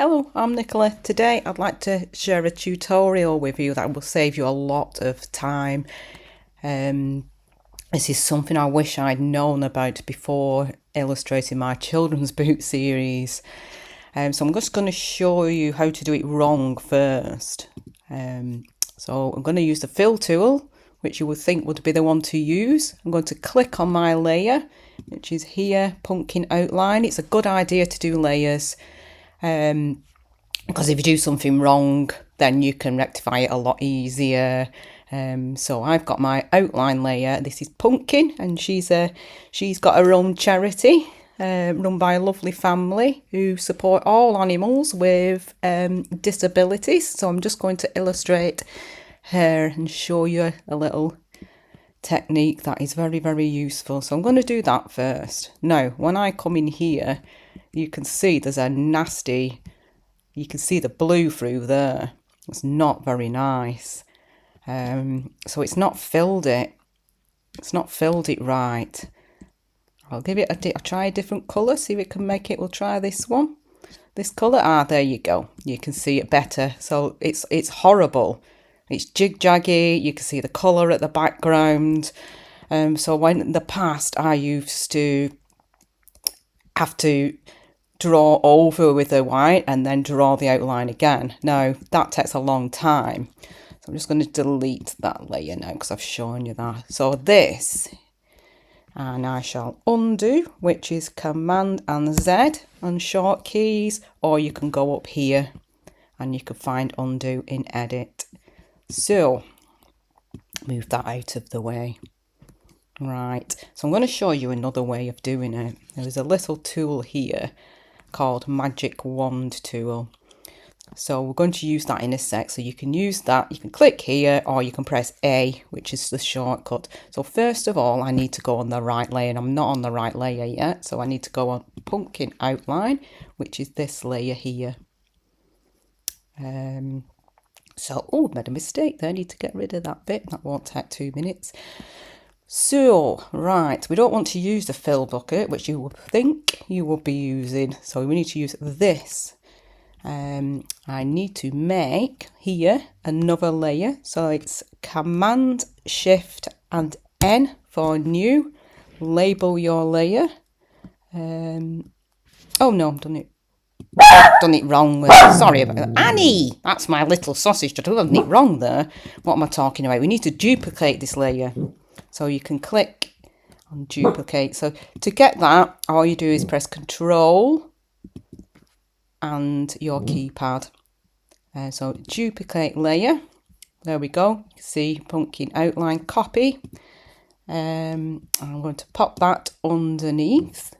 Hello, I'm Nicola. Today I'd like to share a tutorial with you that will save you a lot of time. This is something I wish I'd known about before illustrating my children's book series. So I'm just going to show you how to do it wrong first. So I'm going to use the fill tool, which you would think would be the one to use. I'm going to click on my layer, which is here, pumpkin outline. It's a good idea to do layers. Because if you do something wrong, then you can rectify it a lot easier. So I've got my outline layer. This is Pumpkin, and she's got her own charity run by a lovely family who support all animals with disabilities. So I'm just going to illustrate her and show you a little technique that is very, very useful. So I'm going to do that first. Now, when I come in here, you can see there's a nasty, you can see the blue through there. It's not very nice. So it's not filled it. It's not filled it right. I'll give it I'll try a different colour, see if it can make it. We'll try this one. This colour, there you go. You can see it better. So it's horrible. It's jig-jaggy. You can see the colour at the background. So when in the past I used to have to draw over with the white and then draw the outline again. Now that takes a long time, so I'm just going to delete that layer now because I've shown you that. So this, and I shall undo, which is Command and Z on short keys, or you can go up here and you can find undo in edit. So move that out of the way. Right, so I'm going to show you another way of doing it. There's a little tool here called Magic Wand tool. So we're going to use that in a sec. So you can use that, you can click here, or you can press A, which is the shortcut. So first of all, I need to go on the right layer, and I'm not on the right layer yet. So I need to go on Pumpkin Outline, which is this layer here. Oh, made a mistake there. I need to get rid of that bit. That won't take 2 minutes. So, right, we don't want to use the fill bucket, which you would think you would be using. So we need to use this. I need to make here another layer. So it's Command, Shift and N for new. Label your layer. Oh no, I've done it wrong. Sorry about that. Annie! That's my little sausage. I've done it wrong there. What am I talking about? We need to duplicate this layer. So you can click on duplicate. So to get that, all you do is press Control and your keypad. So duplicate layer. There we go. You can see Pumpkin Outline copy. I'm going to pop that underneath.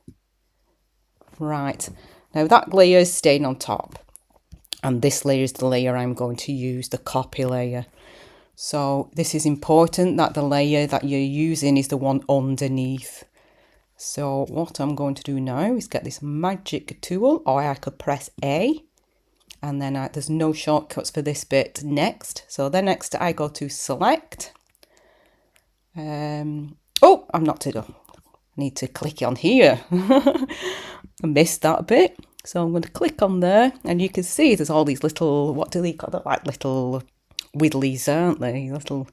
Right. Now that layer is staying on top. And this layer is the layer I'm going to use, the copy layer. So this is important that the layer that you're using is the one underneath. So what I'm going to do now is get this magic tool, or I could press A, and then there's no shortcuts for this bit next. So then next I go to select. Oh, I'm not to I need to click on here. I missed that bit. So I'm going to click on there, and you can see there's all these little, what do they call it, like little widdlies, aren't they? Little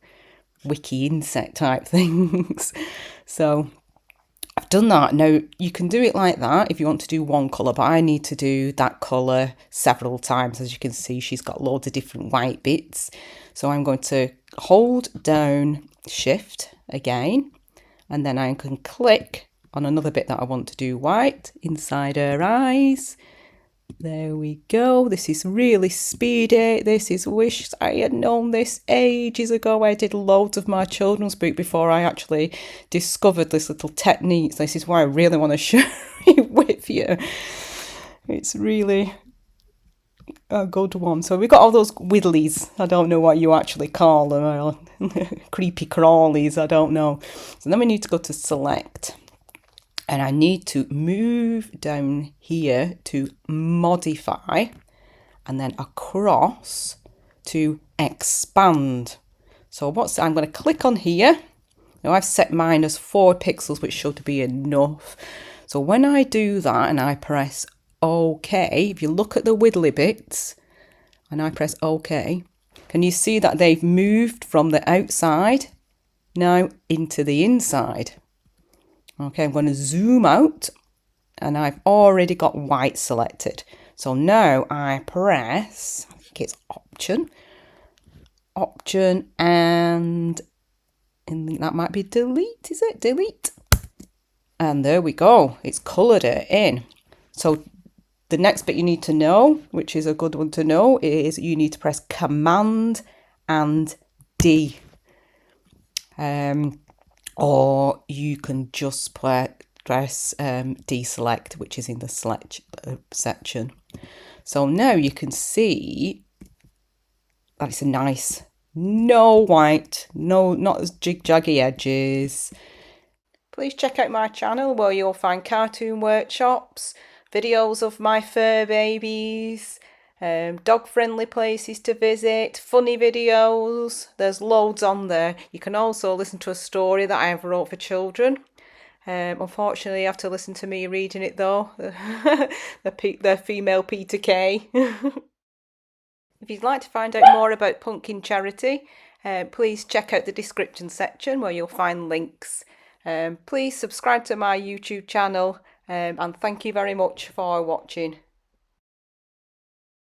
wiki insect type things. So I've done that. Now you can do it like that if you want to do one colour, but I need to do that colour several times. As you can see, she's got loads of different white bits. So I'm going to hold down Shift again, and then I can click on another bit that I want to do white inside her eyes. There we go. This is really speedy. This is wish I had known this ages ago. I did loads of my children's book before I actually discovered this little technique. This is why I really want to share it with you. It's really a good one. So we've got all those widdlies. I don't know what you actually call them. Or creepy crawlies. I don't know. So then we need to go to select. And I need to move down here to modify, and then across to expand. So I'm going to click on here. Now I've set mine as 4 pixels, which should be enough. So when I do that and I press OK, if you look at the wiggly bits and I press OK, can you see that they've moved from the outside now into the inside? OK, I'm going to zoom out and I've already got white selected. So now I press, I think it's Option, and that might be delete, is it? Delete. And there we go, it's coloured it in. So the next bit you need to know, which is a good one to know, is you need to press Command and D. Or you can just press deselect, which is in the select section. So now you can see that it's a nice, no white, no, not as jiggy edges. Please check out my channel where you'll find cartoon workshops, videos of my fur babies, dog-friendly places to visit, funny videos. There's loads on there. You can also listen to a story that I have wrote for children. Unfortunately, you have to listen to me reading it though. the female Peter Kay. If you'd like to find out more about Pumpkin Charity, please check out the description section where you'll find links. Please subscribe to my YouTube channel and thank you very much for watching.